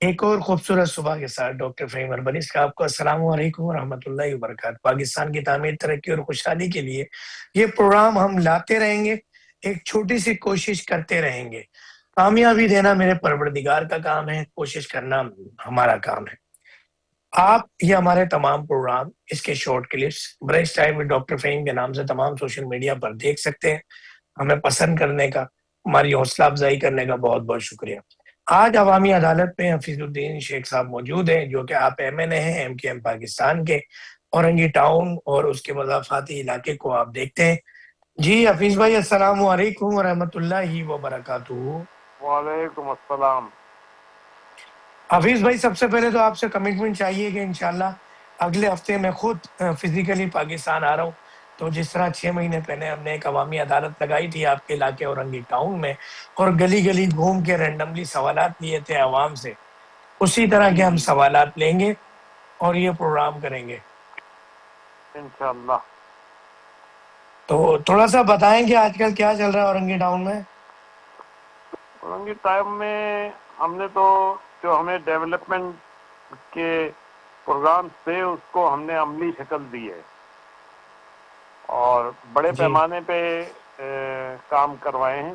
ایک اور خوبصورت صبح کے ساتھ ڈاکٹر فہیم اربنی کا آپ کو السلام علیکم ورحمۃ اللہ وبرکاتہ۔ پاکستان کی تعمیر، ترقی اور خوشحالی کے لیے یہ پروگرام ہم لاتے رہیں گے، ایک چھوٹی سی کوشش کرتے رہیں گے۔ کامیابی دینا میرے پروردگار کا کام ہے، کوشش کرنا ہمارا کام ہے۔ آپ یہ ہمارے تمام پروگرام، اس کے شارٹ کلپس برش ٹائم میں ڈاکٹر فہیم کے نام سے تمام سوشل میڈیا پر دیکھ سکتے ہیں۔ ہمیں پسند کرنے کا، ہماری حوصلہ افزائی کرنے کا بہت بہت شکریہ۔ آج عوامی عدالت میں حفیظ الدین شیخ صاحب موجود ہیں، جو کہ آپ ایم این اے ہیں ایم کیو ایم پاکستان کے، اورنگی ٹاؤن اور اس کے مضافاتی علاقے کو آپ دیکھتے ہیں۔ جی حفیظ بھائی، السلام علیکم ورحمۃ اللہ وبرکاتہ۔ وعلیکم السلام۔ حفیظ بھائی، سب سے پہلے تو آپ سے کمٹمنٹ چاہیے کہ انشاءاللہ اگلے ہفتے میں خود فزیکلی پاکستان آ رہا ہوں، تو جس طرح 6 مہینے پہلے ہم نے ایک عوامی عدالت لگائی تھی آپ کے علاقے اورنگی ٹاؤن میں، اور گلی گلی گھوم کے رینڈملی سوالات لیے تھے عوام سے، اسی طرح کے ہم سوالات لیں گے اور یہ پروگرام کریں گے انشاءاللہ۔ تو تھوڑا سا بتائیں کہ آج کل کیا چل رہا ہے اورنگی ٹاؤن میں؟ اورنگی ٹائم میں ہم نے تو جو ہمیں ڈیولپمنٹ کے پروگرام تھے اس کو ہم نے عملی شکل دی ہے اور بڑے جی پیمانے پہ کام کروائے ہیں۔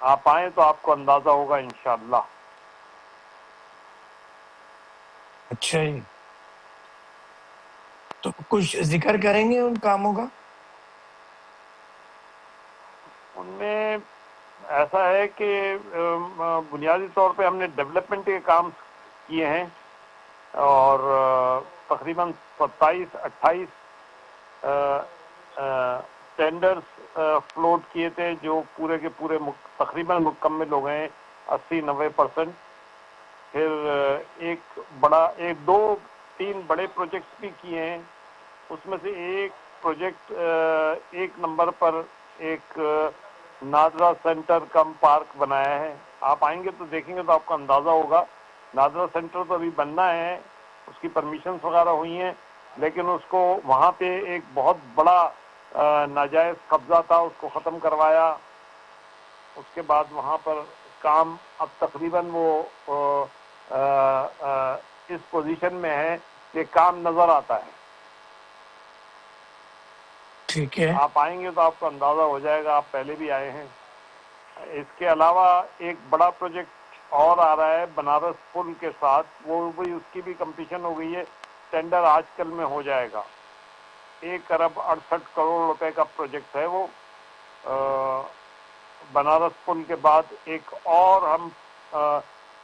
آپ آئیں تو آپ کو اندازہ ہوگا انشاءاللہ۔ اچھا جی، تو کچھ ذکر کریں گے ان کاموں کا؟ ان میں ایسا ہے کہ بنیادی طور پہ ہم نے ڈیولپمنٹ کے کام کیے ہیں اور تقریباً 27-28 ٹینڈرز فلوٹ کیے تھے جو پورے کے پورے تقریباً مکمل ہو گئے ہیں 80-90%۔ پھر دو تین بڑے پروجیکٹس بھی کیے ہیں، اس میں سے ایک پروجیکٹ 1 نمبر پر ایک نادرا سینٹر کم پارک بنایا ہے۔ آپ آئیں گے تو دیکھیں گے تو آپ کو اندازہ ہوگا۔ نادرا سینٹر تو ابھی بننا ہے، اس کی پرمیشنز وغیرہ ہوئی ہیں، لیکن اس کو وہاں پہ ایک بہت بڑا ناجائز قبضہ تھا، اس کو ختم کروایا۔ اس کے بعد وہاں پر کام اب تقریباً وہ اس پوزیشن میں ہے کہ کام نظر آتا ہے۔ ٹھیک ہے، آپ آئیں گے تو آپ کو اندازہ ہو جائے گا، آپ پہلے بھی آئے ہیں۔ اس کے علاوہ ایک بڑا پروجیکٹ اور آ رہا ہے بنارس پل کے ساتھ، وہ بھی اس کی بھی کمپلیشن ہو گئی ہے، ٹینڈر آج کل میں ہو جائے گا۔ 1 ارب 68 کروڑ روپے کا پروجیکٹ ہے وہ۔ بنارس پل کے بعد ایک اور ہم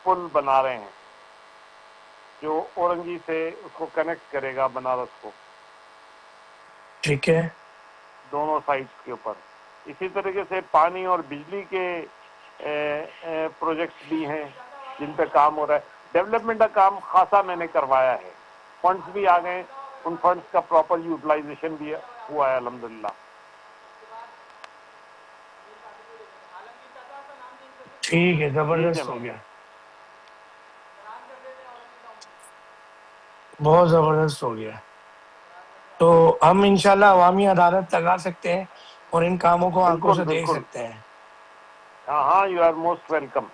پل بنا رہے ہیں جو اورنگی سے اس کو کنیکٹ کرے گا بنارس کو، ٹھیک ہے، دونوں سائٹس کے اوپر۔ اسی طریقے سے پانی اور بجلی کے پروجیکٹس بھی ہیں جن پہ کام ہو رہا ہے۔ ڈیولپمنٹ کا کام خاصا میں نے کروایا ہے، فنڈز بھی آ گئے، ان فنڈز کا پراپر یوٹیلائزیشن بھی ہوا ہے الحمدللہ۔ ٹھیک ہے، جی زبردست ہو جناب۔ گیا، بہت زبردست ہو گیا۔ تو ہم انشاءاللہ عوامی عدالت لگا سکتے ہیں اور ان کاموں کو آنکھوں بالکل سے دیکھ بالکل، سکتے ہیں۔ ہاں، یو آر موسٹ ویلکم۔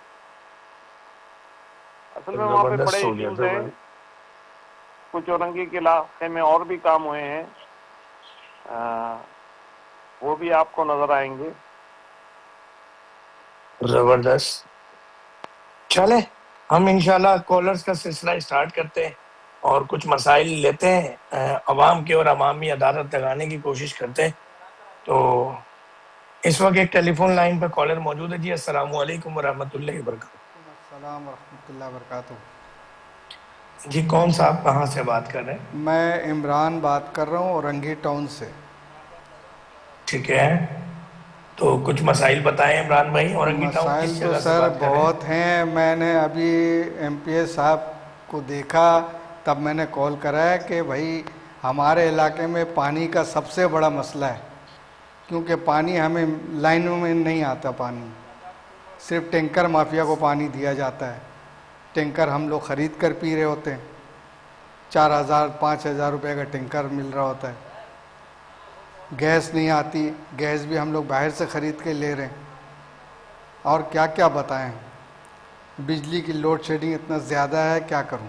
اصل میں وہاں پہ بڑے زبردست ہو گیا، ایشوز ہیں، زبردست۔ کچھ اورنگی کے علاقے میں اور بھی کام ہوئے ہیں، وہ بھی آپ کو نظر آئیں گے۔ زبردست، چلے ہم انشاءاللہ کالرز کا سلسلہ اسٹارٹ کرتے ہیں اور کچھ مسائل لیتے ہیں عوام کے اور عوامی عدالت لگانے کی کوشش کرتے ہیں۔ تو اس وقت ایک ٹیلی فون لائن پہ کالر موجود ہے۔ جی السلام علیکم ورحمۃ اللہ وبرکاتہ۔ السلام ورحمۃ اللہ وبرکاتہ۔ جی کون صاحب کہاں سے بات کر رہے ہیں؟ میں عمران بات کر رہا ہوں اورنگی ٹاؤن سے۔ ٹھیک ہے، تو کچھ مسائل بتائیں عمران بھائی، اورنگی ٹاؤن مسائل کس تو جگہ سے سر بات کر رہے ہیں؟ بہت ہیں، میں نے ابھی ایم پی اے صاحب کو دیکھا تب میں نے کال کرایا کہ بھائی ہمارے علاقے میں پانی کا سب سے بڑا مسئلہ ہے، کیونکہ پانی ہمیں لائنوں میں نہیں آتا، پانی صرف ٹینکر مافیا کو پانی دیا جاتا ہے، ٹینکر ہم لوگ خرید کر پی رہے ہوتے ہیں، 4,000-5,000 روپے کا ٹینکر مل رہا ہوتا ہے، گیس نہیں آتی، گیس بھی ہم لوگ باہر سے خرید کے لے رہے ہیں، اور کیا کیا بتائیں۔ بجلی کی لوڈ شیڈنگ اتنا زیادہ ہے، کیا کروں؟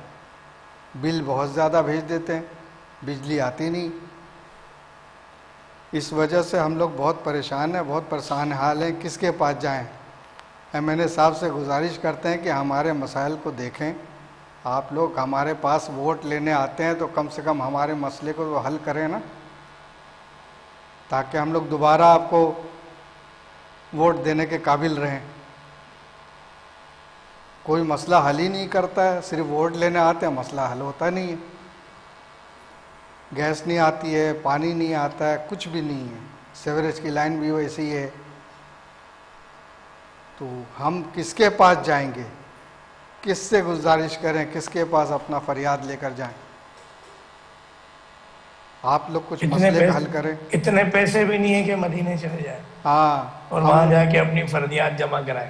بل بہت زیادہ بھیج دیتے ہیں، بجلی آتی نہیں. اس وجہ سے ہم لوگ بہت پریشان ہیں، بہت پریشان حال ہیں. کس کے پاس جائیں؟ ایم این اے صاحب سے گزارش کرتے ہیں کہ ہمارے مسائل کو دیکھیں. آپ لوگ ہمارے پاس ووٹ لینے آتے ہیں تو کم سے کم ہمارے مسئلے کو حل کریں نا، تاکہ ہم لوگ دوبارہ آپ کو ووٹ دینے کے قابل رہیں. کوئی مسئلہ حل ہی نہیں کرتا ہے، صرف ووٹ لینے آتے ہیں، مسئلہ حل ہوتا نہیں ہے. گیس نہیں آتی ہے، پانی نہیں آتا ہے، کچھ بھی نہیں ہے. سیوریج کی لائن بھی ویسی ہی ہے. تو ہم کس کے پاس جائیں گے؟ کس سے گزارش کریں؟ کس کے پاس اپنا فریاد لے کر جائیں؟ آپ لوگ کچھ مسئلے کا حل کریں. اتنے پیسے بھی نہیں ہے کہ مدینے چلے جائیں ہاں، اور وہاں جا کے اپنی فریاد جمع کرائیں.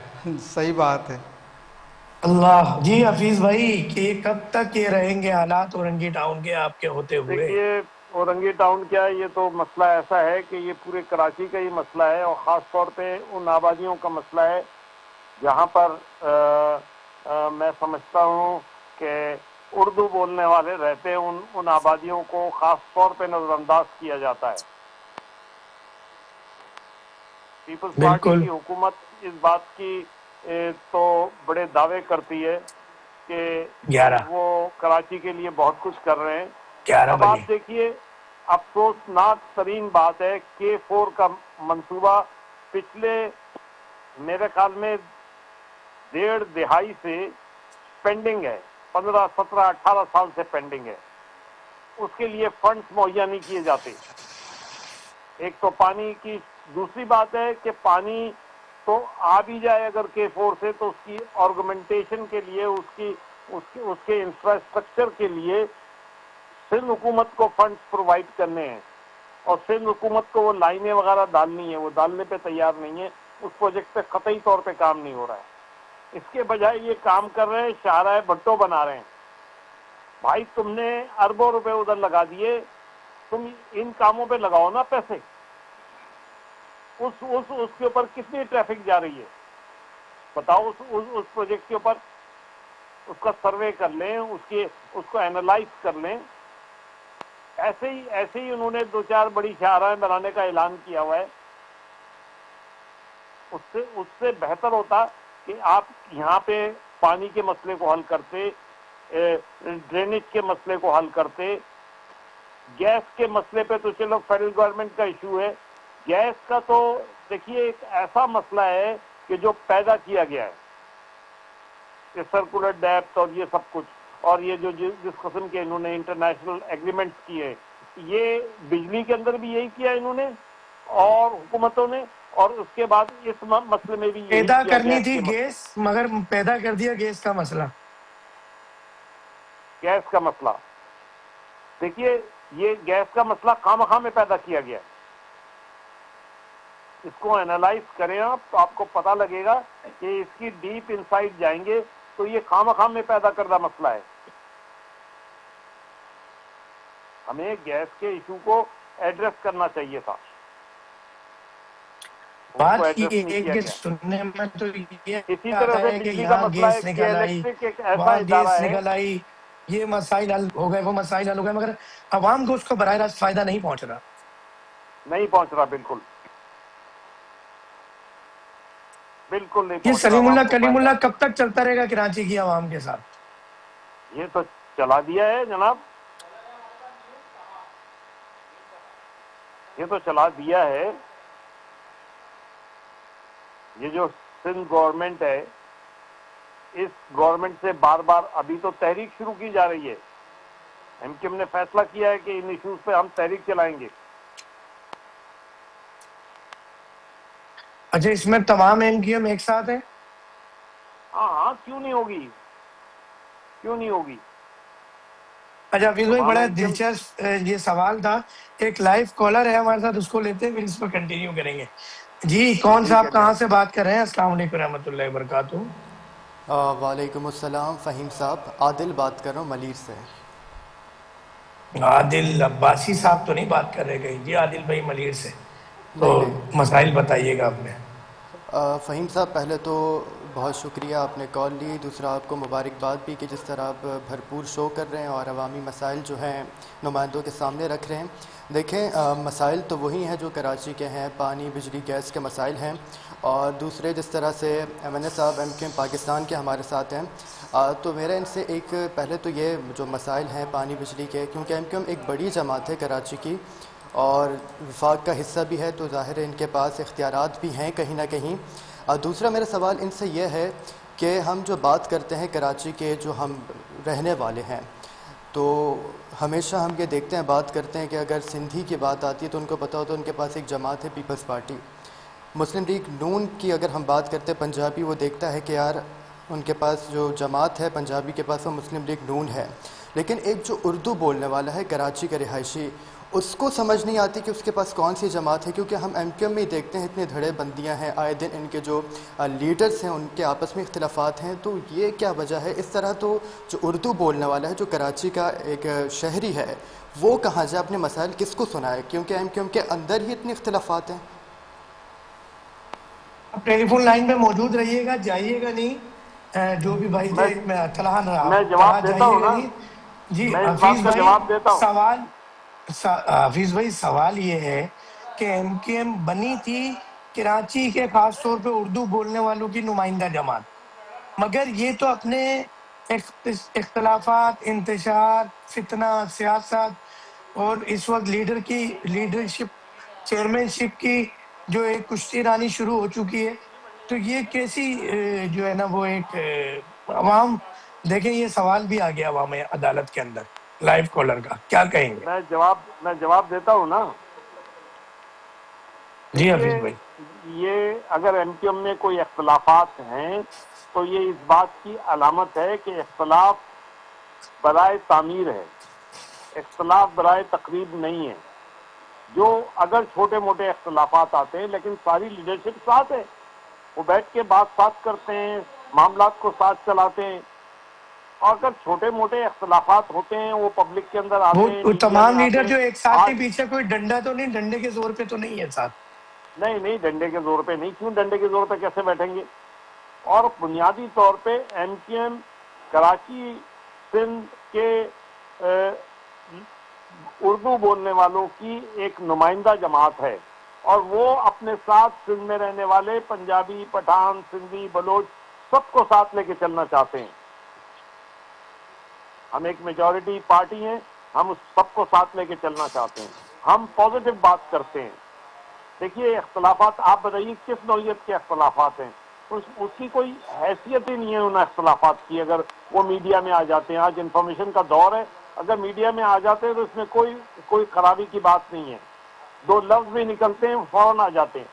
صحیح بات ہے. اللہ. جی حفیظ بھائی، کہ کب تک یہ رہیں گے حالات اورنگی ٹاؤن کے آپ کے ہوتے ہوئے؟ دیکھیے، اورنگی ٹاؤن کیا ہے، یہ تو مسئلہ ایسا ہے کہ یہ پورے کراچی کا ہی مسئلہ ہے، اور خاص طور پہ ان آبادیوں کا مسئلہ ہے جہاں پر میں سمجھتا ہوں کہ اردو بولنے والے رہتے ہیں. ان آبادیوں کو خاص طور پہ نظر انداز کیا جاتا ہے. پیپلز پارٹی بالکل. کی حکومت اس بات کی تو بڑے دعوے کرتی ہے کہ 11 وہ کراچی کے لیے بہت کچھ کر رہے ہیں. 11 اب آپ بجے. دیکھیے، افسوسناک ترین بات ہے کہ K4 کا منصوبہ پچھلے میرے خیال میں 1.5 دہائی سے پینڈنگ ہے، 15 17 18 سال سے پینڈنگ ہے. اس کے لیے فنڈز مہیا نہیں کیے جاتے. ایک تو پانی کی، دوسری بات ہے کہ پانی تو آ بھی جائے اگر K4 سے، تو اس کی آرگومنٹیشن کے لیے، اس کے انفراسٹرکچر کے لیے سندھ حکومت کو فنڈز پرووائڈ کرنے ہیں، اور سندھ حکومت کو وہ لائنیں وغیرہ ڈالنی ہے، وہ ڈالنے پہ تیار نہیں ہے. اس پروجیکٹ پہ قطعی طور پہ کام نہیں ہو رہا ہے. اس کے بجائے یہ کام کر رہے ہیں، شاہراہ بھٹو بنا رہے ہیں. بھائی تم نے اربوں روپے ادھر لگا دیے، تم ان کاموں پہ لگاؤ نا پیسے. اس کے اوپر کتنی ٹریفک جا رہی ہے بتاؤ. اس پروجیکٹ کے اوپر اس کا سروے کر لیں، اس کو اینالائز کر لیں. ایسے ہی انہوں نے 2-4 بڑی شاہراہیں بنانے کا اعلان کیا ہوا ہے. اس سے بہتر ہوتا کہ آپ یہاں پہ پانی کے مسئلے کو حل کرتے، ڈرینیج کے مسئلے کو حل کرتے. گیس کے مسئلے پہ تو چلو فیڈرل گورنمنٹ کا ایشو ہے. گیس کا تو دیکھیے ایک ایسا مسئلہ ہے کہ جو پیدا کیا گیا ہے، یہ سرکولر ڈیپتھ اور یہ سب کچھ، اور یہ جو جس قسم کے انہوں نے انٹرنیشنل ایگریمنٹس کیے، یہ بجلی کے اندر بھی یہی کیا انہوں نے اور حکومتوں نے، اور اس کے بعد اس مسئلے میں بھی یہی پیدا کیا کرنی گیس تھی کے مسئلے. گیس، مگر پیدا کر دیا گیس کا مسئلہ. گیس کا مسئلہ دیکھیے، یہ گیس کا مسئلہ خواہ میں پیدا کیا گیا. اس کو اینالائز کریں آپ تو آپ کو پتہ لگے گا کہ اس کی ڈیپ انسائڈ جائیں گے تو یہ خواہ میں پیدا کردہ مسئلہ ہے. ہمیں گیس کے ایشو کو ایڈریس کرنا چاہیے تھا. بات ایک سننے میں تو اسی یہ طرح آتا سے ہے کہ بجلی کا یہاں مسئلہ ہے گیس کہ نکل آئی، الیکٹرک ایک ایسا وہاں ادارہ گیس ہے. نکل آئی، یہ مسائل حل ہو گئے، وہ مسائل حل ہو گئے، مگر عوام کو اس کا براہ راست فائدہ نہیں پہنچ رہا. نہیں پہنچ رہا، بالکل نہیں یہ پہنچ رہا سلیم عوام اللہ کو کلیم فائدہ. اللہ کب تک چلتا رہے گا کراچی کی عوام کے ساتھ؟ یہ تو چلا دیا ہے جناب، یہ تو چلا دیا ہے. یہ جو سندھ گورنمنٹ ہے، اس گورنمنٹ سے بار بار ابھی تو تحریک شروع کی جا رہی ہے. MKM نے فیصلہ کیا ہے کہ ان ایشوز پہ ہم تحریک چلائیں گے. اچھا، اس میں تمام MKM ایک ساتھ ہیں؟ ہاں، کیوں نہیں ہوگی. اچھا حفیظ بھائی، تمام بڑا MKM. دلچسپ یہ سوال تھا. ایک لائیو کالر ہے ہمارے ساتھ، اس کو لیتے ہیں، پھر اس پر کنٹینیو کریں گے. جی کون ٹھیک ہے صاحب، کہاں سے بات کر رہے ہیں؟ السلام علیکم رحمۃ اللہ وبرکاتہ. وعلیکم السلام فہیم صاحب، عادل بات کر رہا ہوں ملیر سے. عادل عباسی صاحب تو نہیں بات کر رہے کہیں؟ جی عادل بھائی ملیر سے. تو نہیں مسائل بتائیے گا آپ نے. فہیم صاحب، پہلے تو بہت شکریہ، آپ نے کال لی. دوسرا آپ کو مبارکباد بھی کہ جس طرح آپ بھرپور شو کر رہے ہیں اور عوامی مسائل جو ہیں نمائندوں کے سامنے رکھ رہے ہیں. دیکھیں مسائل تو وہی ہیں جو کراچی کے ہیں، پانی بجلی گیس کے مسائل ہیں. اور دوسرے جس طرح سے MNA صاحب MQM پاکستان کے ہمارے ساتھ ہیں، تو میرا ان سے ایک پہلے تو یہ جو مسائل ہیں پانی بجلی کے، کیونکہ MQM ایک بڑی جماعت ہے کراچی کی اور وفاق کا حصہ بھی ہے، تو ظاہر ہے ان کے پاس اختیارات بھی ہیں کہیں نہ کہیں. دوسرا میرا سوال ان سے یہ ہے کہ ہم جو بات کرتے ہیں کراچی کے جو ہم رہنے والے ہیں، تو ہمیشہ ہم یہ دیکھتے ہیں بات کرتے ہیں کہ اگر سندھی کی بات آتی ہے تو ان کو پتہ ہوتا ہے ان کے پاس ایک جماعت ہے پیپلز پارٹی. مسلم لیگ نون کی اگر ہم بات کرتے ہیں پنجابی، وہ دیکھتا ہے کہ یار ان کے پاس جو جماعت ہے پنجابی کے پاس وہ مسلم لیگ نون ہے. لیکن ایک جو اردو بولنے والا ہے کراچی کا رہائشی، اس کو سمجھ نہیں آتی کہ اس کے پاس کون سی جماعت ہے، کیونکہ ہم MQM میں ہی دیکھتے ہیں اتنے دھڑے بندیاں ہیں، آئے دن ان کے جو لیڈرز ہیں ان کے آپس میں اختلافات ہیں. تو یہ کیا وجہ ہے؟ اس طرح تو جو اردو بولنے والا ہے جو کراچی کا ایک شہری ہے وہ کہاں جائے اپنے مسائل کس کو سنائے، کیونکہ MQM کے اندر ہی اتنے اختلافات ہیں. آپ ٹیلی فون لائن پہ موجود رہیے گا، جائیے گا نہیں. جو بھی بھائی میں تھے طلحہ میں طلحہ جواب دیتا جائیے ہوں گا نا، نہیں. جی میں اس حفیظ بات کا بھائی جواب دیتا ہوں. سوال، حفیظ بھائی سوال یہ ہے کہ MQM بنی تھی کراچی کے خاص طور پہ اردو بولنے والوں کی نمائندہ جماعت، مگر یہ تو اپنے اختلافات، انتشار، فتنہ، سیاست اور اس وقت لیڈر کی لیڈرشپ، چیئرمین شپ کی جو ایک کشتی رانی شروع ہو چکی ہے. تو یہ کیسی جو ہے نا وہ ایک عوام، دیکھیں یہ سوال بھی آ گیا عوام عدالت کے اندر لائیو کالر کا، کیا کہیں گے؟ میں جواب دیتا ہوں نا. جی دیکھیے، حفیظ بھائی. یہ اگر MQM میں کوئی اختلافات ہیں تو یہ اس بات کی علامت ہے کہ اختلاف برائے تعمیر ہے، اختلاف برائے تقریب نہیں ہے. جو اگر چھوٹے موٹے اختلافات آتے ہیں لیکن ساری لیڈرشپ ساتھ ہے، وہ بیٹھ کے بات ساتھ کرتے ہیں، معاملات کو ساتھ چلاتے ہیں. اور اگر چھوٹے موٹے اختلافات ہوتے ہیں وہ پبلک کے اندر آتے ہیں، وہ میڈیا میں تمام آتے لیڈر ہیں. جو ایک ساتھ ہی آج پیچھے کوئی ڈنڈا تو نہیں، ڈنڈے کے زور پہ تو نہیں ہے ساتھ؟ نہیں ڈنڈے کے زور پہ نہیں. کیوں ڈنڈے کے زور پہ کیسے بیٹھیں گے؟ اور بنیادی طور پہ MQM کراچی سندھ کے اردو بولنے والوں کی ایک نمائندہ جماعت ہے، اور وہ اپنے ساتھ سندھ میں رہنے والے پنجابی، پٹھان، سندھی، بلوچ سب کو ساتھ لے کے چلنا چاہتے ہیں. ہم ایک میجورٹی پارٹی ہیں، ہم اس سب کو ساتھ لے کے چلنا چاہتے ہیں. ہم پازیٹو بات کرتے ہیں. دیکھیے اختلافات آپ بتائیے کس نوعیت کے اختلافات ہیں؟ اس کی کوئی حیثیت ہی نہیں ہے ان اختلافات کی. اگر وہ میڈیا میں آ جاتے ہیں، آج انفارمیشن کا دور ہے، اگر میڈیا میں آ جاتے ہیں تو اس میں کوئی خرابی کی بات نہیں ہے. دو لفظ بھی نکلتے ہیں فوراً آ جاتے ہیں.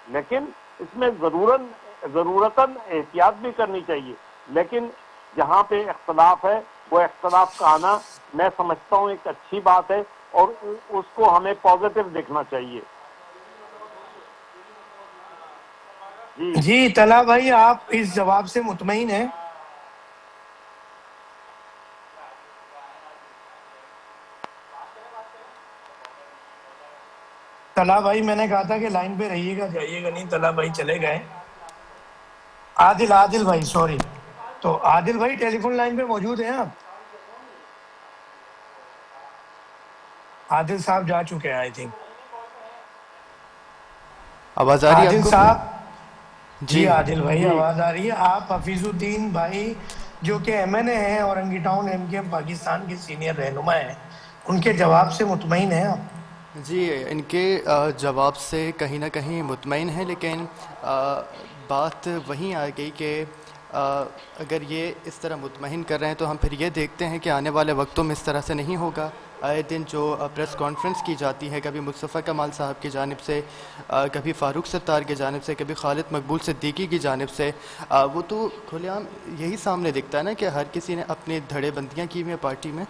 لیکن اس میں ضرورتاً احتیاط بھی کرنی چاہیے. لیکن جہاں پہ اختلاف ہے وہ اختلاف کا آنا میں سمجھتا ہوں ایک اچھی بات ہے، اور اس کو ہمیں پازیٹو دیکھنا چاہیے. جی طلحہ بھائی آپ اس جواب سے مطمئن ہیں؟ طلحہ بھائی میں نے کہا تھا کہ لائن پہ رہیے گا، جائیے گا نہیں. طلحہ بھائی چلے گئے. عادل بھائی سوری. تو عادل بھائی ٹیلی فون لائن پہ موجود ہیں آپ؟ عادل صاحب جا چکے ہیں آئی تھنک. آواز آ رہی ہے آپ عادل کو؟ صاحب. جی جی عادل بھائی جی آواز آ رہی ہے. آپ حفیظ الدین بھائی جو کہ MNA ہیں اورنگی ٹاؤن MQM پاکستان کے سینئر رہنما ہیں، ان کے جواب سے مطمئن ہیں آپ؟ جی ان کے جواب سے کہیں نہ کہیں مطمئن ہیں، لیکن بات وہیں آ گئی کہ اگر یہ اس طرح مطمئن کر رہے ہیں تو ہم پھر یہ دیکھتے ہیں کہ آنے والے وقتوں میں اس طرح سے نہیں ہوگا. آئے دن جو پریس کانفرنس کی جاتی ہے، کبھی مصطفیٰ کمال صاحب کی جانب سے، کبھی فاروق ستار کی جانب سے، کبھی خالد مقبول صدیقی کی جانب سے، وہ تو کھلے عام یہی سامنے دکھتا ہے نا کہ ہر کسی نے اپنی دھڑے بندیاں کی ہوئی ہیں پارٹی میں.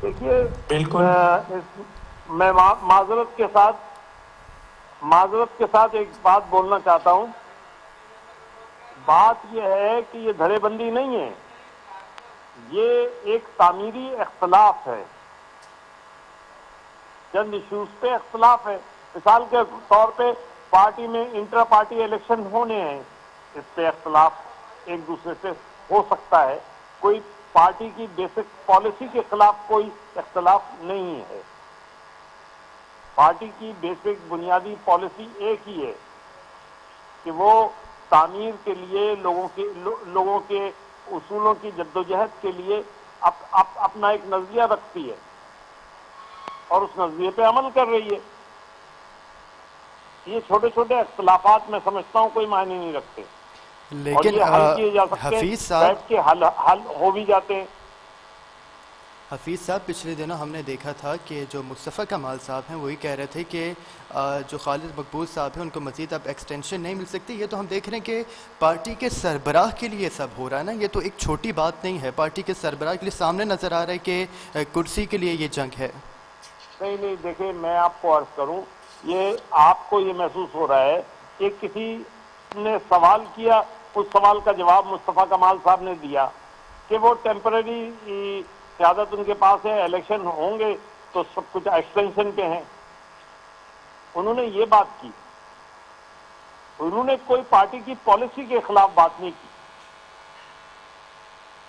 دیکھیے، بالکل. میں معذرت کے ساتھ ایک بات بولنا چاہتا ہوں. بات یہ ہے کہ یہ دھڑے بندی نہیں ہے، یہ ایک تعمیری اختلاف ہے. چند ایشوز پہ اختلاف ہے. مثال کے طور پہ پارٹی میں انٹرا پارٹی الیکشن ہونے ہیں، اس پہ اختلاف ایک دوسرے سے ہو سکتا ہے، کوئی پارٹی کی بیسک پالیسی کے خلاف کوئی اختلاف نہیں ہے. پارٹی کی بیسک بنیادی پالیسی ایک ہی ہے کہ وہ تعمیر کے لیے لوگوں کے اصولوں کی جدوجہد کے لیے اپنا ایک نظریہ رکھتی ہے اور اس نظریے پہ عمل کر رہی ہے. یہ چھوٹے چھوٹے اختلافات میں سمجھتا ہوں کوئی معنی نہیں رکھتے، اور لیکن یہ حل کیے جا سکتے ہیں، حفیظ صاحب بیٹھ کے حل ہو بھی جاتے ہیں. حفیظ صاحب پچھلے دنوں ہم نے دیکھا تھا کہ جو مصطفیٰ کمال صاحب ہیں وہی کہہ رہے تھے کہ جو خالد مقبول صاحب ہیں ان کو مزید اب ایکسٹینشن نہیں مل سکتی. یہ تو ہم دیکھ رہے ہیں کہ پارٹی کے سربراہ کے لیے سب ہو رہا ہے نا، یہ تو ایک چھوٹی بات نہیں ہے. پارٹی کے سربراہ کے لیے سامنے نظر آ رہا ہے کہ کرسی کے لیے یہ جنگ ہے. نہیں دیکھیں، میں آپ کو عرض کروں، یہ آپ کو یہ محسوس ہو رہا ہے کہ کسی نے سوال کیا، اس سوال کا جواب مصطفیٰ کمال صاحب نے دیا کہ وہ ٹیمپرری قیادت ان کے پاس ہے، الیکشن ہوں گے تو سب کچھ ایکسٹینشن پہ ہیں. انہوں نے یہ بات کی، انہوں نے کوئی پارٹی کی پالیسی کے خلاف بات نہیں کی.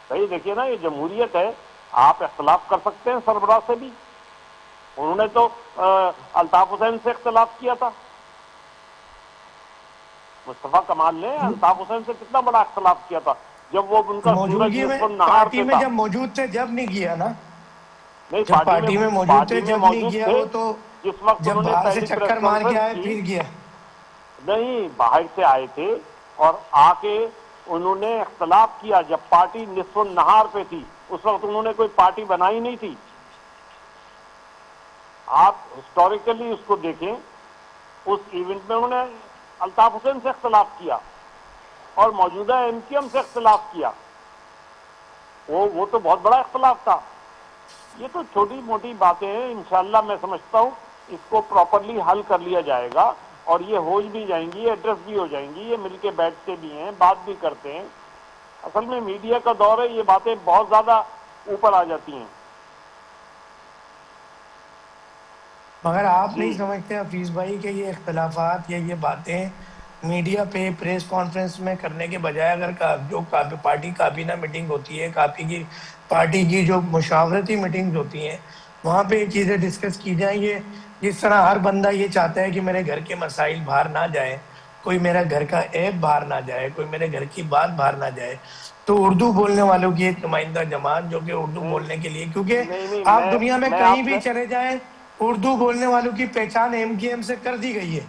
صحیح دیکھیے نا، یہ جمہوریت ہے، آپ اختلاف کر سکتے ہیں سربراہ سے بھی. انہوں نے تو الطاف حسین سے اختلاف کیا تھا، مصطفیٰ کمال نے الطاف حسین سے کتنا بڑا اختلاف کیا تھا جب وہ ان کا سورج موجودگی میں نصف النہار پارٹی پہ میں تھا. جب موجود تھے جب نہیں کیا نا، نہیں، جب پارٹی میں موجود تھے جب نہیں موجود کیا. تھے وہ تو جس وقت جب انہوں نے باہر سے پہلی پریس چکر مار کے کانفرنس آئے کی. پھر کیا. نہیں، باہر سے آئے تھے اور آ کے انہوں نے اختلاف کیا جب پارٹی نصف النہار پہ تھی. اس وقت انہوں نے کوئی پارٹی بنائی نہیں تھی. آپ ہسٹوریکلی اس کو دیکھیں، اس ایونٹ میں انہوں نے الطاف حسین سے اختلاف کیا اور موجودہ ایم کیو ایم سے اختلاف کیا. وہ تو بہت بڑا اختلاف تھا. یہ تو چھوٹی موٹی باتیں ہیں، انشاءاللہ میں سمجھتا ہوں اس کو پراپرلی حل کر لیا جائے گا اور یہ ہو بھی جائیں گی، ایڈریس بھی ہو جائیں گی. یہ مل کے بیٹھتے بھی ہیں، بات بھی کرتے ہیں. اصل میں میڈیا کا دور ہے، یہ باتیں بہت زیادہ اوپر آ جاتی ہیں. مگر آپ نہیں جی سمجھتے حفیظ بھائی کہ یہ اختلافات یا یہ باتیں میڈیا پہ پریس کانفرنس میں کرنے کے بجائے اگر جو پارٹی کابینہ میٹنگ ہوتی ہے، پارٹی کی جو مشاورتی میٹنگ ہوتی ہیں، وہاں پہ یہ چیزیں ڈسکس کی جائیں. یہ جس طرح ہر بندہ یہ چاہتا ہے کہ میرے گھر کے مسائل باہر نہ جائیں، کوئی میرا گھر کا عیب باہر نہ جائے، کوئی میرے گھر کی بات باہر نہ جائے، تو اردو بولنے والوں کی ایک نمائندہ جماعت جو کہ اردو نہیں بولنے کے لیے، کیونکہ نہیں آپ دنیا میں میں کہیں آپ بھی سے چلے جائیں، اردو بولنے والوں کی پہچان ایم کیو ایم سے کر دی گئی ہے،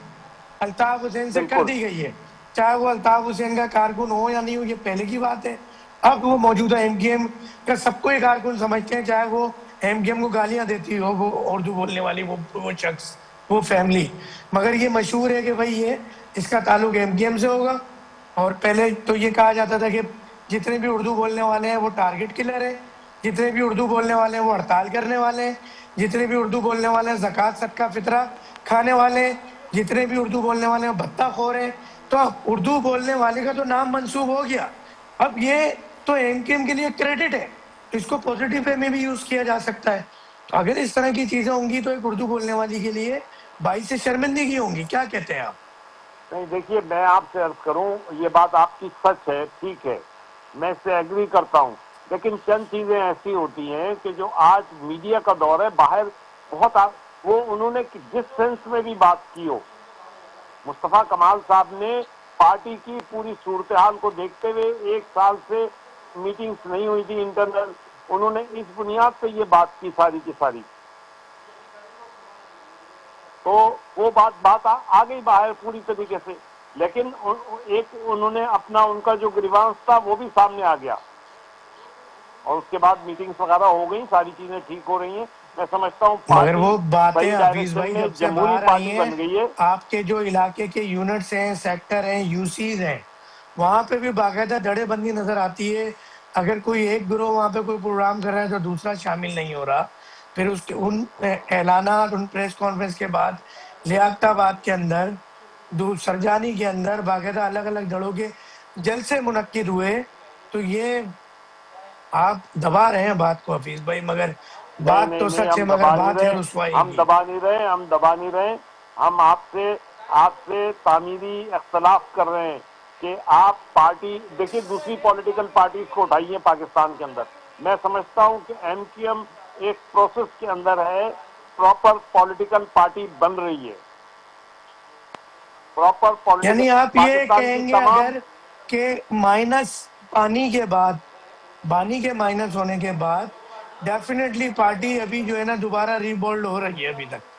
الطاف حسین سے کر بالکل دی گئی ہے. چاہے وہ الطاف حسین کا کارکن ہو یا نہیں ہو، یہ پہلے کی بات ہے. اب وہ موجودہ ایم کیو ایم کا سب کو یہ کارکن سمجھتے ہیں، چاہے وہ ایم کیو ایم کو گالیاں دیتی ہو وہ اردو بولنے والی وہ شخص، وہ فیملی. مگر یہ مشہور ہے کہ بھائی یہ اس کا تعلق ایم کیو ایم سے ہوگا. اور پہلے تو یہ کہا جاتا تھا کہ جتنے بھی اردو بولنے والے ہیں وہ ٹارگٹ کلر ہیں، جتنے بھی اردو بولنے والے ہیں وہ ہڑتال کرنے والے ہیں، جتنے بھی اردو بولنے والے ہیں زکوٰۃ صدقہ فطرہ کھانے والے ہیں، جتنے بھی اردو بولنے والے ہیں بھتہ خور ہیں. تو اب اردو بولنے والے کا تو نام منسوب ہو گیا. اب یہ تو ایم کیو ایم کے لیے کریڈٹ ہے، اس کو پوزیٹو وے میں بھی یوز کیا جا سکتا ہے. تو اگر اس طرح کی چیزیں ہوں گی تو ایک اردو بولنے والی کے لیے باعث شرمندگی ہوں گی. کیا کہتے ہیں آپ؟ نہیں، دیکھیے میں آپ سے عرض کروں، یہ بات آپ کی سچ ہے، ٹھیک ہے، میں اس سے ایگری کرتا ہوں. لیکن چند چیزیں ایسی ہوتی ہیں کہ جو آج میڈیا کا دور ہے، باہر بہت وہ انہوں نے جس سینس میں بھی بات کی ہو، مصطفیٰ کمال صاحب نے پارٹی کی پوری صورتحال کو دیکھتے ہوئے 1 سال سے میٹنگز نہیں ہوئی تھی انٹرنل، انہوں نے اس بنیاد پہ یہ بات کی ساری کی ساری. تو وہ بات آ گئی باہر پوری طریقے سے. لیکن ایک انہوں نے اپنا ان کا جو گریوانس تھا وہ بھی سامنے آ گیا اور اس کے بعد میٹنگز وغیرہ ہو گئی، ساری چیزیں ٹھیک ہو رہی ہیں. میں سمجھتا ہوں مگر پارٹی وہ باتیں صحیح حفیظ ڈائریکشن بھائی میں جب سے جمہوری باہر آئی پارٹی ہیں، بن گئی ہے. آپ کے جو علاقے کے یونٹس ہیں، سیکٹر ہیں، یو سیز ہیں، وہاں پہ بھی باقاعدہ دھڑے بندی نظر آتی ہے. اگر کوئی ایک گروہ وہاں پہ کوئی پروگرام کر رہا ہے تو دوسرا شامل نہیں ہو رہا. پھر اس کے ان اعلانات، ان پریس کانفرنس کے بعد لیاقت آباد کے اندر، سرجانی کے اندر باقاعدہ الگ الگ دھڑوں کے جلسے منعقد ہوئے. تو یہ آپ دبا رہے ہیں بات کو حفیظ بھائی، مگر بات تو نہیں سچ ہے، ہم مگر دبا نہیں بات ہے رہے، رسوائی ہم کی. دبا نہیں رہے، ہم دبا نہیں رہے. ہم آپ سے آپ سے تعمیری اختلاف کر رہے ہیں کہ آپ پارٹی دیکھیے دوسری پولیٹیکل پارٹیز کو اٹھائیے پاکستان کے اندر. میں سمجھتا ہوں کہ ایم کیو ایم ایک پروسیس کے اندر ہے, پراپر پولیٹیکل پارٹی بن رہی ہے, پراپر پولیٹیکل یعنی آپ یہ پاکستان کی کہیں گے تمام. اگر کہ مائنس پانی کے بعد, پانی کے مائنس ہونے کے بعد ڈیفینیٹلی پارٹی ابھی جو ہے نا دوبارہ ریبولڈ ہو رہی ہے ابھی تک,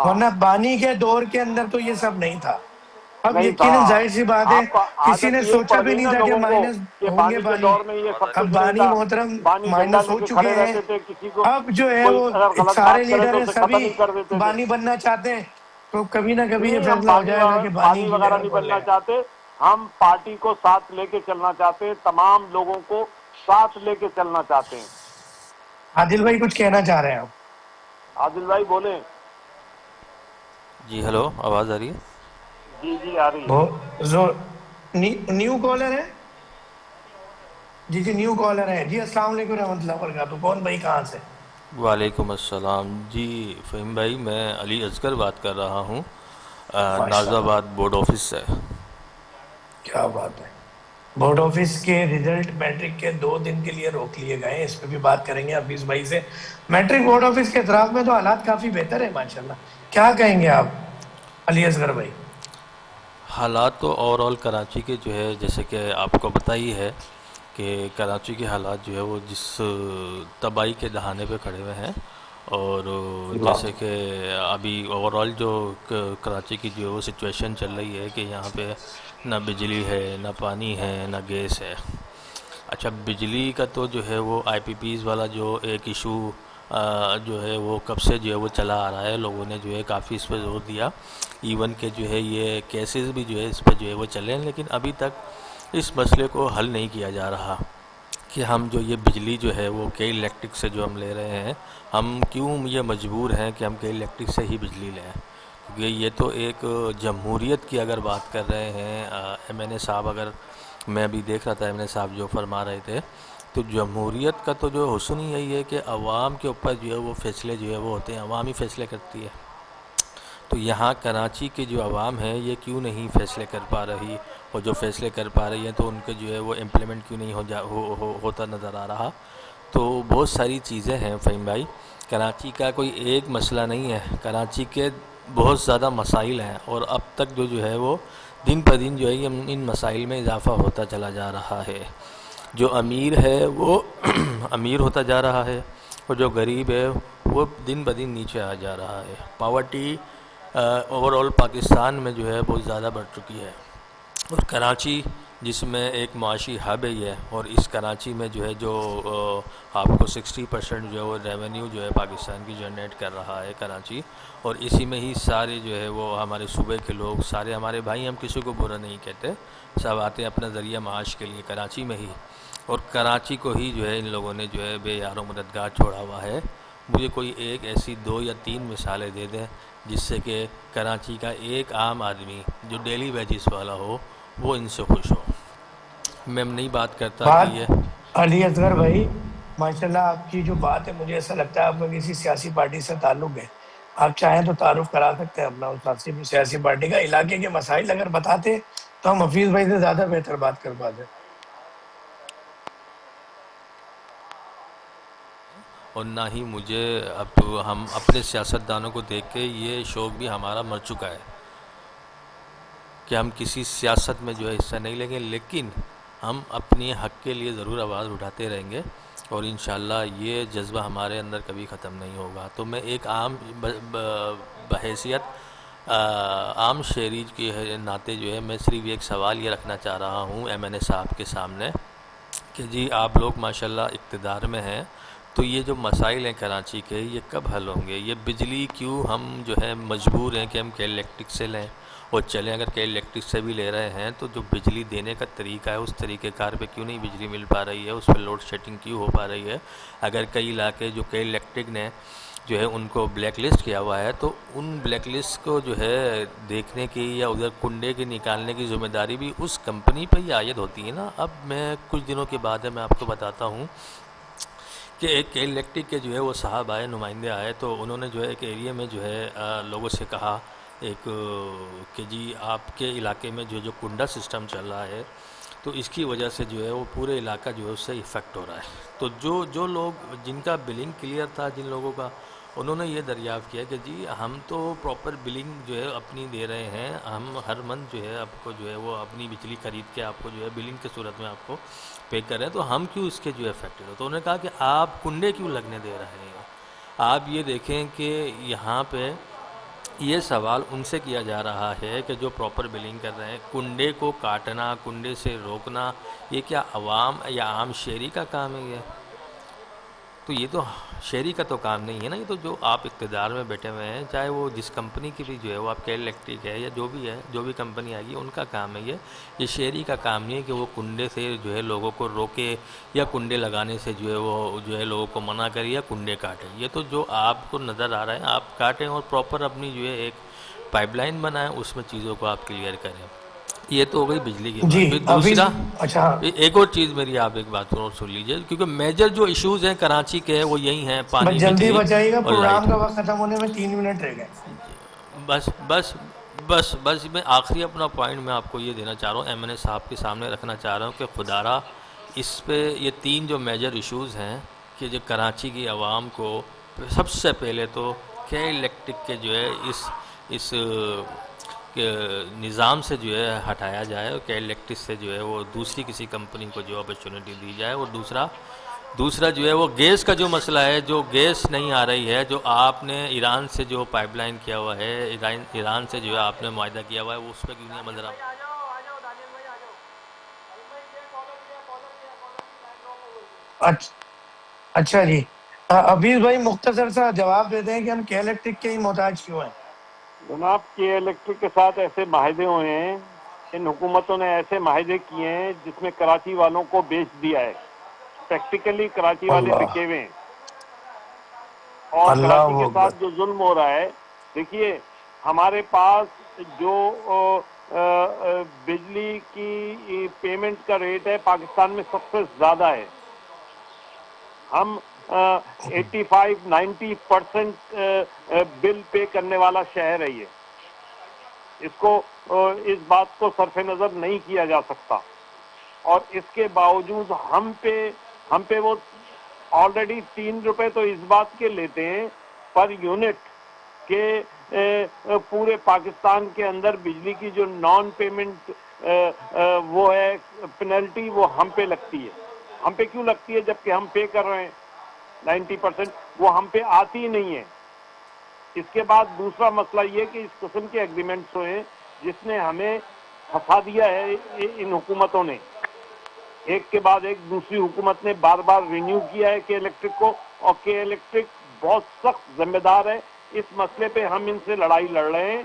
ورنہ بانی کے دور کے اندر تو یہ سب نہیں تھا. اب نہیں تھا. یقیناً ظاہر سی بات ہے آپ کا کسی نے عادت یہ سوچا پڑ بھی گئی نہیں نا تھا کہ لوگوں کو مائنس کہ ہوں گے بانی کے پانی. دور میں یہ سب اب کچھ نہیں بانی تھا, محترم بانی جھنڈا مائنس لے ہو کے چکے کھڑے ہیں. رہتے تھے, کسی کو اب جو ہے کوئی وہ اگر غلط سارے بات کرے تو لیڈر ہیں اسے قتل سبھی ہی کر دیتے تھے. بانی بننا چاہتے ہیں, تو کبھی نہ کبھی یہ نہیں, ہم فیصلہ ہو جائے گا کہ بانی کی وغیرہ جگہ نہیں کون لے بننا گا. چاہتے, ہم پارٹی کو ساتھ لے کے چلنا چاہتے ہیں, تمام لوگوں کو ساتھ لے کے چلنا چاہتے ہیں. عادل بھائی کچھ کہنا چاہ رہے ہیں آپ؟ عادل بھائی بولیں. جی ہلو, آواز آ رہی ہے؟ جی جی آ رہی ہے. بہت زور. نیو کالر ہے؟ جی جی نیو کالر ہے. جی السلام علیکم رحمۃ اللہ وبرکاتہ. کون بھائی کہاں سے؟ وعلیکم السلام. جی فہیم بھائی, میں علی اصغر بات کر رہا ہوں, ماشاء ناز اللہ, آباد بورڈ آفس سے. کیا بات ہے. بورڈ آفس کے ریزلٹ میٹرک کے 2 دن کے لیے روک لیے گئے ہیں, اس پہ بھی بات کریں گے حفیظ بھائی سے. میٹرک بورڈ آفس کے اطراف میں تو حالات کافی بہتر ہے ماشاءاللہ, کیا کہیں گے آپ علی اصغر بھائی؟ حالات تو اوور آل کراچی کے جو ہے, جیسے کہ آپ کو پتہ ہی ہے کہ کراچی کے حالات جو ہے وہ جس تباہی کے دہانے پہ کھڑے ہوئے ہیں, اور جیسے کہ ابھی اوور آل جو کراچی کی جو ہے وہ سچویشن چل رہی ہے کہ یہاں پہ نہ بجلی ہے, نہ پانی ہے, نہ گیس ہے. اچھا, بجلی کا تو جو ہے وہ آئی پی پیز والا جو ایک ایشو جو ہے وہ کب سے جو ہے وہ چلا آ رہا ہے, لوگوں نے جو ہے کافی اس پہ زور دیا, ایون کہ جو ہے یہ کیسز بھی جو ہے اس پہ جو ہے وہ چلے ہیں, لیکن ابھی تک اس مسئلے کو حل نہیں کیا جا رہا کہ ہم جو یہ بجلی جو ہے وہ کے الیکٹرک سے جو ہم لے رہے ہیں, ہم کیوں یہ مجبور ہیں کہ ہم کے الیکٹرک سے ہی بجلی لیں. کیونکہ یہ تو ایک جمہوریت کی اگر بات کر رہے ہیں ایم این اے صاحب, اگر میں بھی دیکھ رہا تھا ایم این اے صاحب جو فرما رہے تھے, تو جمہوریت کا تو جو حسن ہی یہی ہے کہ عوام کے اوپر جو ہے وہ فیصلے جو ہے وہ ہوتے ہیں, عوام ہی فیصلے کرتی ہے. تو یہاں کراچی کی جو عوام ہے یہ کیوں نہیں فیصلے کر پا رہی, اور جو فیصلے کر پا رہی ہیں تو ان کے جو ہے وہ امپلیمنٹ کیوں نہیں ہوتا نظر آ رہا. تو بہت ساری چیزیں ہیں فہیم بھائی, کراچی کا کوئی ایک مسئلہ نہیں ہے, کراچی کے بہت زیادہ مسائل ہیں, اور اب تک جو ہے وہ دن پہ دن جو ہے ان مسائل میں اضافہ ہوتا چلا جا رہا ہے. جو امیر ہے وہ امیر ہوتا جا رہا ہے, اور جو غریب ہے وہ دن بہ دن نیچے آ جا رہا ہے. پاورٹی اوور آل پاکستان میں جو ہے بہت زیادہ بڑھ چکی ہے, اور کراچی جس میں ایک معاشی ہب ہے یہ, اور اس کراچی میں جو ہے جو آپ کو 60% جو ہے وہ ریونیو جو ہے پاکستان کی جنریٹ کر رہا ہے کراچی, اور اسی میں ہی سارے جو ہے وہ ہمارے صوبے کے لوگ, سارے ہمارے بھائی, ہم کسی کو برا نہیں کہتے, سب آتے ہیں اپنا ذریعہ معاش کے لیے کراچی میں ہی, اور کراچی کو ہی جو ہے ان لوگوں نے جو ہے بے یار و مددگار چھوڑا ہوا ہے. مجھے کوئی ایک ایسی 2 یا 3 مثالیں دے دیں جس سے کہ کراچی کا ایک عام آدمی جو ڈیلی ویجز والا ہو وہ ان سے خوش ہو. میں نہیں بات کرتا کہ بات یہ علی اصغر بھائی, ماشاءاللہ آپ کی جو بات ہے مجھے ایسا لگتا ہے آپ کا کسی سیاسی پارٹی سے تعلق ہے. آپ چاہیں تو تعارف کرا سکتے ہیں اپنا اس سیاسی پارٹی کا. علاقے کے مسائل اگر بتاتے تو ہم حفیظ بھائی سے زیادہ بہتر بات کر پاتے. اور نہ ہی مجھے, اب تو ہم اپنے سیاستدانوں کو دیکھ کے یہ شوق بھی ہمارا مر چکا ہے کہ ہم کسی سیاست میں جو ہے حصہ نہیں لیں گے, لیکن ہم اپنی حق کے لیے ضرور آواز اٹھاتے رہیں گے, اور انشاءاللہ یہ جذبہ ہمارے اندر کبھی ختم نہیں ہوگا. تو میں ایک عام بحیثیت عام شہری کے ناطے جو ہے میں صرف ایک سوال یہ رکھنا چاہ رہا ہوں ایم این اے صاحب کے سامنے کہ جی آپ لوگ ماشاءاللہ اقتدار میں ہیں, تو یہ جو مسائل ہیں کراچی کے یہ کب حل ہوں گے؟ یہ بجلی کیوں ہم جو ہے مجبور ہیں کہ ہم کے الیکٹرک سے لیں اور چلیں؟ اگر کے الیکٹرک سے بھی لے رہے ہیں تو جو بجلی دینے کا طریقہ ہے اس طریقہ کار پہ کیوں نہیں بجلی مل پا رہی ہے, اس پہ لوڈ شیڈنگ کیوں ہو پا رہی ہے؟ اگر کئی علاقے جو کے الیکٹرک نے جو ہے ان کو بلیک لسٹ کیا ہوا ہے, تو ان بلیک لسٹ کو جو ہے دیکھنے کی یا ادھر کنڈے کے نکالنے کی ذمہ داری بھی اس کمپنی پہ ہی عائد ہوتی ہے نا. اب میں کچھ دنوں کے بعد میں آپ کو بتاتا ہوں کہ ایک کے الیکٹرک کے جو ہے وہ صاحب آئے, نمائندے آئے, تو انہوں نے جو ہے ایک ایریے میں جو ہے لوگوں سے کہا ایک کہ جی آپ کے علاقے میں جو کنڈا سسٹم چل رہا ہے تو اس کی وجہ سے جو ہے وہ پورے علاقہ جو ہے اس سے افیکٹ ہو رہا ہے. تو جو لوگ جن کا بلنگ کلیئر تھا، جن لوگوں کا، انہوں نے یہ دریافت کیا کہ جی ہم تو پراپر بلنگ جو ہے اپنی دے رہے ہیں، ہم ہر منتھ جو ہے آپ کو جو ہے وہ اپنی بجلی خرید کے آپ کو جو ہے بلنگ کی صورت میں آپ کو پے کر رہے ہیں، تو ہم کیوں اس کے جو ہے افیکٹڈ ہو. تو انہوں نے کہا کہ آپ کنڈے کیوں لگنے دے رہے ہیں. آپ یہ دیکھیں کہ یہاں پہ یہ سوال ان سے کیا جا رہا ہے کہ جو پراپر بلنگ کر رہے ہیں، کنڈے کو کاٹنا، کنڈے سے روکنا، یہ کیا عوام یا عام شہری کا کام ہے؟ تو یہ تو شہری کا تو کام نہیں ہے نا. یہ تو جو آپ اقتدار میں بیٹھے ہوئے ہیں، چاہے وہ جس کمپنی کی بھی جو ہے وہ آپ کے الیکٹرک ہے یا جو بھی ہے، جو بھی کمپنی آئے گی ان کا کام ہے. یہ شہری کا کام نہیں ہے کہ وہ کنڈے سے جو ہے لوگوں کو روکے یا کنڈے لگانے سے جو ہے وہ جو ہے لوگوں کو منع کرے یا کنڈے کاٹے. یہ تو جو آپ کو نظر آ رہا ہے آپ کاٹیں اور پراپر اپنی جو ہے ایک پائپ لائن بنائیں، اس میں چیزوں کو آپ کلیئر کریں. یہ تو ہو گئی بجلی کی جی بات. پھر حفیظ، دوسرا اچھا ایک اور چیز میری آپ ایک بات اور سن لیجیے، کیونکہ میجر جو ایشوز ہیں کراچی کے وہ یہی ہیں، بس پانی، جلدی بجلی بچائیے گا، اور پروگرام لائٹ. کا وقت ختم ہونے میں 3 منٹ رہ گئے. بس بس بس میں آخری اپنا پوائنٹ میں آپ کو یہ دینا چاہ رہا ہوں، ایم این اے صاحب کے سامنے رکھنا چاہ رہا ہوں کہ خدا را اس پہ یہ 3 جو میجر ایشوز ہیں کہ جو کراچی کی عوام کو سب سے پہلے تو کہ الیکٹرک کے جو ہے اس کہ نظام سے جو ہے ہٹایا جائے، کہ الیکٹرک سے جو ہے وہ دوسری کسی کمپنی کو جو اپرچونیٹی دی جائے. اور دوسرا جو ہے وہ گیس کا جو مسئلہ ہے، جو گیس نہیں آ رہی ہے، جو آپ نے ایران سے جو پائپ لائن کیا ہوا ہے، ایران سے جو ہے آپ نے معاہدہ کیا ہوا ہے، وہ اس پہ کیوں نہیں عمل درآمد؟ اچھا جی، حفیظ بھائی مختصر سا جواب دیتے ہیں کہ ہم کے الیکٹرک کے ہی محتاج کیوں ہیں. جناب کے الیکٹرک کے ساتھ ایسے معاہدے ہوئے ہیں، ان حکومتوں نے ایسے معاہدے کیے ہیں جس میں کراچی والوں کو بیچ دیا ہے. پریکٹیکلی کراچی والے اللہ بکے ہوئے ہیں، اور کراچی اللہ کے اکبر. ساتھ جو ظلم ہو رہا ہے، دیکھیے ہمارے پاس جو بجلی کی پیمنٹ کا ریٹ ہے پاکستان میں سب سے زیادہ ہے. ہم 85-90% بل پے کرنے والا شہر ہے. اس بات کو صرف نظر نہیں کیا جا سکتا، اور اس کے باوجود ہم پہ وہ آلریڈی 3 روپے تو اس بات کے لیتے ہیں پر یونٹ کہ پورے پاکستان کے اندر بجلی کی جو نان پیمنٹ وہ ہے پینلٹی، وہ ہم پہ لگتی ہے. ہم پہ کیوں لگتی ہے جبکہ ہم پے کر رہے ہیں 90%؟ وہ ہم پہ آتی ہی نہیں ہے. اس کے بعد دوسرا مسئلہ یہ کہ اس قسم کے ایگریمنٹس ہوئے جس نے ہمیں پھنسا دیا ہے ان حکومتوں نے، ایک کے بعد ایک دوسری حکومت نے بار بار رینیو کیا ہے کہ الیکٹرک کو، اور کہ الیکٹرک بہت سخت ذمہ دار ہے اس مسئلے پہ. ہم ان سے لڑائی لڑ رہے ہیں.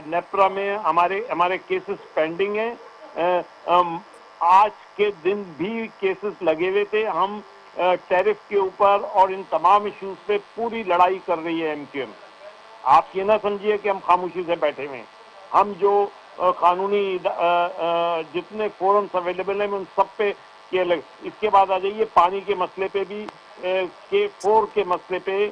نیپرا میں ہمارے کیسز پینڈنگ ہیں. آج کے دن بھی کیسز لگے ہوئے تھے. ہم ٹیرف کے اوپر اور ان تمام ایشوز پہ پوری لڑائی کر رہی ہے ایم کیو ایم. آپ یہ نہ سمجھیے کہ ہم خاموشی سے بیٹھے ہوئے ہیں. ہم جو قانونی جتنے فورمز اویلیبل ہیں ان سب پہ کیا لگ. اس کے بعد آ جائیے پانی کے مسئلے پہ بھی، K4 کے مسئلے پہ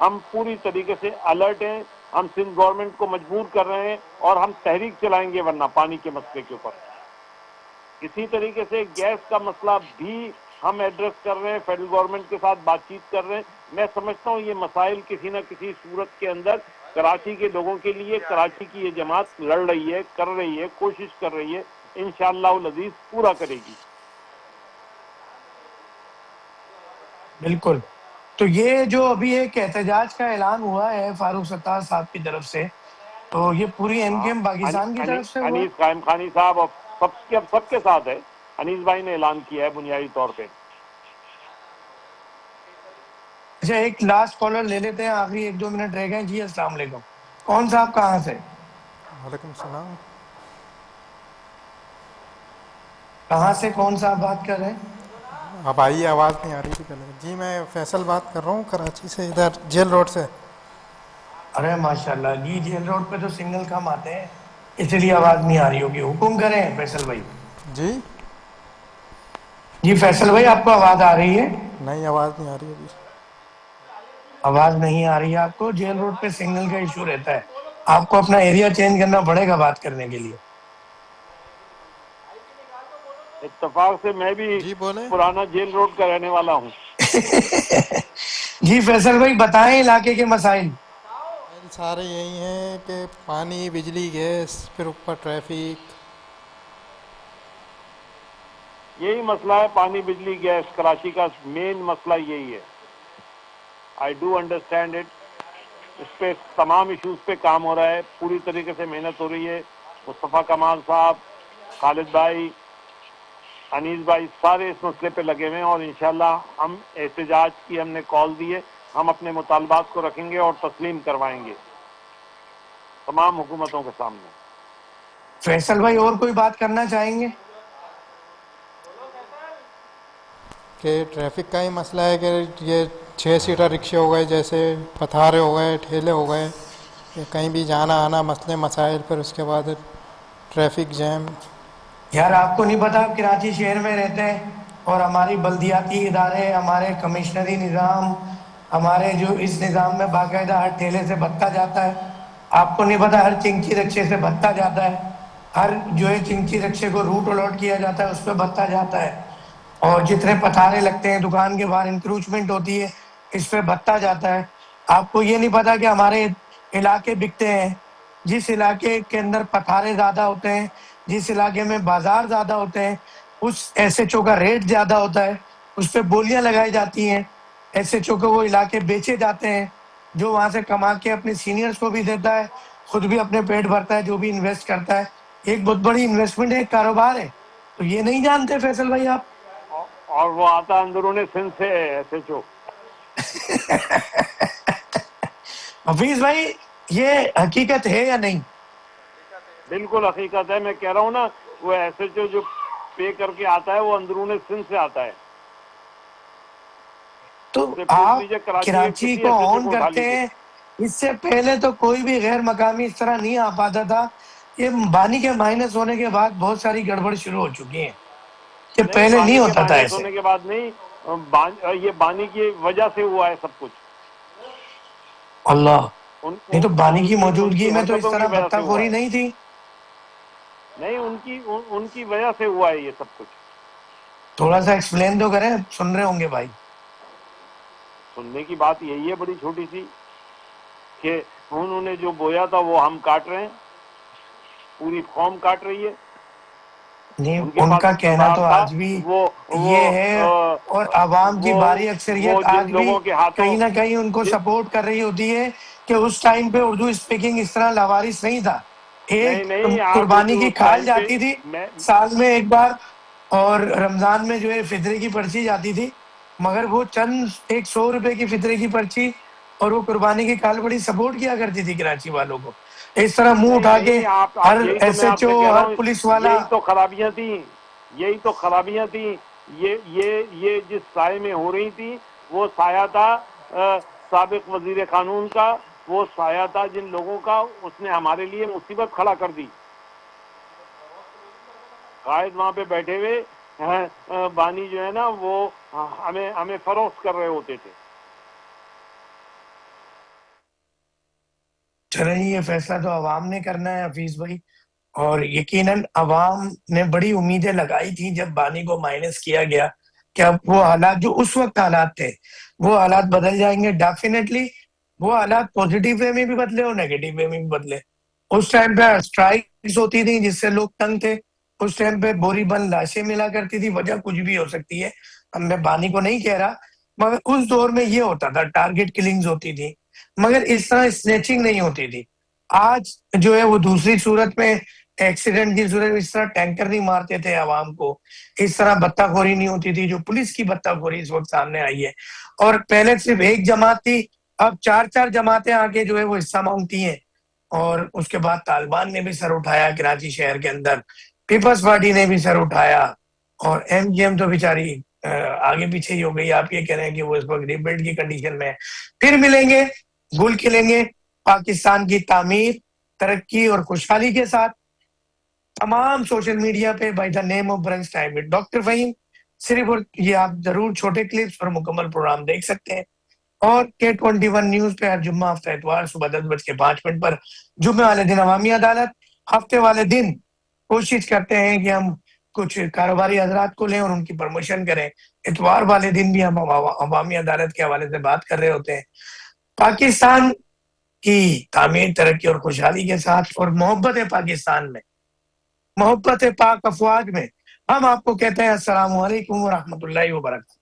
ہم پوری طریقے سے الرٹ ہیں. ہم سندھ گورنمنٹ کو مجبور کر رہے ہیں اور ہم تحریک چلائیں گے ورنہ پانی کے مسئلے کے اوپر. اسی طریقے سے گیس کا مسئلہ بھی ہم ایڈریس کر رہے ہیں، فیڈرل گورنمنٹ کے ساتھ بات چیت کر رہے ہیں. میں سمجھتا ہوں یہ مسائل کسی نہ کسی صورت کے اندر کراچی کے لوگوں کے لیے کراچی کی یہ جماعت لڑ رہی ہے، کر رہی ہے، کوشش کر رہی ہے، انشاءاللہ العزیز پورا کرے گی. بالکل. تو یہ جو ابھی ایک احتجاج کا اعلان ہوا ہے فاروق ستار صاحب کی طرف سے، تو یہ پوری ایم کیو ایم پاکستان کی طرف سے ہوا ہے؟ انیس قائم خانی صاحب اب سب کے ساتھ ہے. انیس بھائی نے اعلان کیا ہے بنیادی طور پہ. اچھا، ایک لاسٹ کالر لے لیتے ہیں، آخری 1-2 منٹ رہ گئے. جی السلام علیکم. کون صاحب کہاں سے؟ وعلیکم السلام. کہاں سے کون صاحب بات کر رہے ہیں؟ اب آئیے، آواز نہیں آ رہی تھی پہلے. جی میں فیصل بات کر رہا ہوں کراچی سے، ادھر جیل روڈ سے. ارے ماشاءاللہ جی، جیل روڈ پہ تو سگنل کم آتے ہیں اس لیے آواز نہیں آ رہی ہوگی. حکم کریں فیصل بھائی. جی جی فیصل بھائی آپ کو آواز آ رہی ہے؟ نہیں، آواز نہیں آ رہی ابھی. آواز نہیں آ رہی ہے آپ کو؟ جیل روڈ پہ سگنل کا ایشو رہتا ہے، آپ کو اپنا ایریا چینج کرنا پڑے گا بات کرنے کے لیے. اتفاق سے میں بھی جی بولیں. پرانا جیل روڈ کا رہنے والا ہوں. جی فیصل بھائی بتائیں علاقے کے مسائل. سارے یہی ہیں کہ پانی، بجلی، گیس، پھر اوپر ٹریفک. یہی مسئلہ ہے، پانی، بجلی، گیس. کراچی کا مین مسئلہ یہی ہے. I do understand it. اس پہ تمام ایشوز پہ کام ہو رہا ہے، پوری طریقے سے محنت ہو رہی ہے. مصطفیٰ کمال صاحب، خالد بھائی، انیس بھائی سارے اس مسئلے پہ لگے ہوئے ہیں، اور انشاءاللہ ہم احتجاج کی ہم نے کال دی ہے. ہم اپنے مطالبات کو رکھیں گے اور تسلیم کروائیں گے تمام حکومتوں کے سامنے. فیصل بھائی اور کوئی بات کرنا چاہیں گے؟ کہ ٹریفک کا ہی مسئلہ ہے کہ یہ 6 سیٹر رکشے ہو گئے، جیسے پتھارے ہو گئے، ٹھیلے ہو گئے، کہ کہیں بھی جانا آنا مسئلے مسائل. پھر اس کے بعد ٹریفک جیم. یار آپ کو نہیں پتا آپ کراچی شہر میں رہتے ہیں اور ہماری بلدیاتی ادارے، ہمارے کمشنری نظام، ہمارے جو اس نظام میں باقاعدہ ہر ٹھیلے سے بھتہ جاتا ہے. آپ کو نہیں پتا ہر چنکی رکشے سے بھتہ جاتا ہے، ہر جو ہے چنکی رکشے کو روٹ الاٹ کیا جاتا ہے، اس پہ بھتہ جاتا ہے. اور جتنے پتھارے لگتے ہیں دکان کے باہر انکروچمنٹ ہوتی ہے، اس پہ بھتہ جاتا ہے. آپ کو یہ نہیں پتا کہ ہمارے علاقے بکتے ہیں، جس علاقے کے اندر پتھارے زیادہ ہوتے ہیں، جس علاقے میں بازار زیادہ ہوتے ہیں، اس ایس ایچ او کا ریٹ زیادہ ہوتا ہے، اس پہ بولیاں لگائی جاتی ہیں. ایس ایچ او کو وہ علاقے بیچے جاتے ہیں، جو وہاں سے کما کے اپنے سینئرز کو بھی دیتا ہے، خود بھی اپنے پیٹ بھرتا ہے. جو بھی انویسٹ کرتا ہے ایک بہت بڑی انویسٹمنٹ ہے، ایک کاروبار ہے. تو یہ نہیں جانتے فیصل بھائی آپ؟ اور وہ آتا اندرون سندھ سے ہے ایس ایچ او. حفیظ بھائی یہ حقیقت ہے یا نہیں؟ بالکل حقیقت ہے. میں کہہ رہا ہوں نا، وہ ایس ایچ او جو پے کر کے آتا ہے وہ اندرون سندھ سے آتا ہے. تو اسے پوچھ آپ لیجیے میں کراچی کسی کو ایس ایچ او آن اٹھا کرتے لیجیے. ہیں، اس سے پہلے تو کوئی بھی غیر مقامی اس طرح نہیں آ پاتا تھا. یہ بانی کے مائنس ہونے کے بعد بہت ساری گڑبڑ شروع ہو چکی ہیں، کہ نہیں، پہلے نہیں بانی کے ہوتا تھا مائنس ایسے. ہونے کے بعد نہیں، یہ بانی کی وجہ سے ہوا ہے سب کچھ. اللہ، نہیں تو بانی کی ان موجودگی کی میں تو اس حرکتوں کی طرح وجہ سے بھتہ ہوا خوری ہے. نہیں تھی. نہیں، ان کی وجہ سے ہوا ہے یہ سب کچھ. تھوڑا سا ایکسپلین تو کریں، سن رہے ہوں گے بھائی. سننے کی بات یہی ہے بڑی چھوٹی سی، کہ انہوں نے جو بویا تھا وہ ہم کاٹ رہے ہیں، پوری قوم کاٹ رہی ہے. نہیں، ان کے ان پاس کا کہنا اقتدار تو تھا. آج بھی وہ یہ ہے، اور عوام کی وہ باری وہ اکثریت جن آج بھی لوگوں کے ہاتھوں کہیں نہ کہیں ان کو جن سپورٹ کر رہی ہوتی ہے کہ اس ٹائم پہ اردو اسپیکنگ اس طرح لاوارث نہیں تھا. نہیں ایک نہیں، آج قربانی کی اس کھال ٹائم پہ جاتی تھی میں سال میں ایک بار، اور رمضان میں جو ہے فطرے کی پرچی جاتی تھی، مگر وہ چند 100 روپے کی فطرے کی پرچی اور وہ قربانی کی کھال بڑی سپورٹ کیا کرتی تھی کراچی والوں کو. اس طرح منہ نہیں اٹھا کے نہیں، ہر آپ یہی تو ایس میں آپ ایچ سے او، کہہ رہا ہر ہوں. پولیس والا. یہی تو خرابیاں تھیں، یہی تو خرابیاں تھیں. یہ جس سائے میں ہو رہی تھی، وہ سایہ تھا سابق وزیر قانون کا، وہ سایہ تھا جن لوگوں کا. اس نے ہمارے لیے مصیبت کھڑا کر دی. قائد وہاں پہ بیٹھے ہوئے بانی جو ہے نا، وہ ہمیں فروخت کر رہے ہوتے تھے. چلیں یہ فیصلہ تو عوام نے کرنا ہے حفیظ بھائی، اور یقیناً عوام نے بڑی امیدیں لگائی تھیں جب بانی کو مائنس کیا گیا کہ اب وہ حالات جو اس وقت حالات تھے وہ حالات بدل جائیں گے. ڈیفینیٹلی وہ حالات پوزیٹیو وے میں بھی بدلے اور نیگیٹو وے میں بھی بدلے. اس ٹائم پہ اسٹرائکس ہوتی تھی جس سے لوگ تنگ تھے، اس ٹائم پہ بوری بند لاشیں ملا کرتی تھی. وجہ کچھ بھی ہو سکتی ہے، اب میں بانی کو نہیں کہہ رہا، مگر اس دور میں یہ ہوتا تھا، ٹارگٹ کلنگز ہوتی تھی، مگر اس طرح اسنیچنگ نہیں ہوتی تھی. آج جو ہے وہ دوسری صورت میں ایکسیڈنٹ کی صورت میں اس طرح ٹینکر نہیں مارتے تھے عوام کو، اس طرح بتہ خوری نہیں ہوتی تھی جو پولیس کی بتہ خوری اس وقت سامنے آئی ہے. اور پہلے صرف ایک جماعت تھی، اب 4 جماعتیں آ کے جو ہے وہ حصہ مانگتی ہیں. اور اس کے بعد طالبان نے بھی سر اٹھایا کراچی شہر کے اندر، پیپلز پارٹی نے بھی سر اٹھایا، اور ایم جی ایم تو بیچاری آگے پیچھے ہی ہو گئی. آپ یہ کہہ رہے ہیں کہ وہ اس وقت ریبلڈ کی کنڈیشن میں. پھر ملیں گے، گل کھلیں گے پاکستان کی تعمیر، ترقی اور خوشحالی کے ساتھ. تمام سوشل میڈیا پہ by the name of brunch time with doctor Faheem صرف. اور یہ آپ ضرور چھوٹے کلپس اور مکمل پروگرام دیکھ سکتے ہیں. اور K21 نیوز پہ ہر جمعہ ہفتہ اتوار صبح 10:05 پر جمعے والے دن عوامی عدالت، ہفتے والے دن کوشش کرتے ہیں کہ ہم کچھ کاروباری حضرات کو لیں اور ان کی پروموشن کریں، اتوار والے دن بھی ہم عوامی عدالت کے حوالے سے بات کر رہے ہوتے ہیں۔ پاکستان کی تعمیر، ترقی اور خوشحالی کے ساتھ اور محبت پاکستان میں، محبت پاک افواج میں ہم آپ کو کہتے ہیں السلام علیکم ورحمۃ اللہ وبرکاتہ۔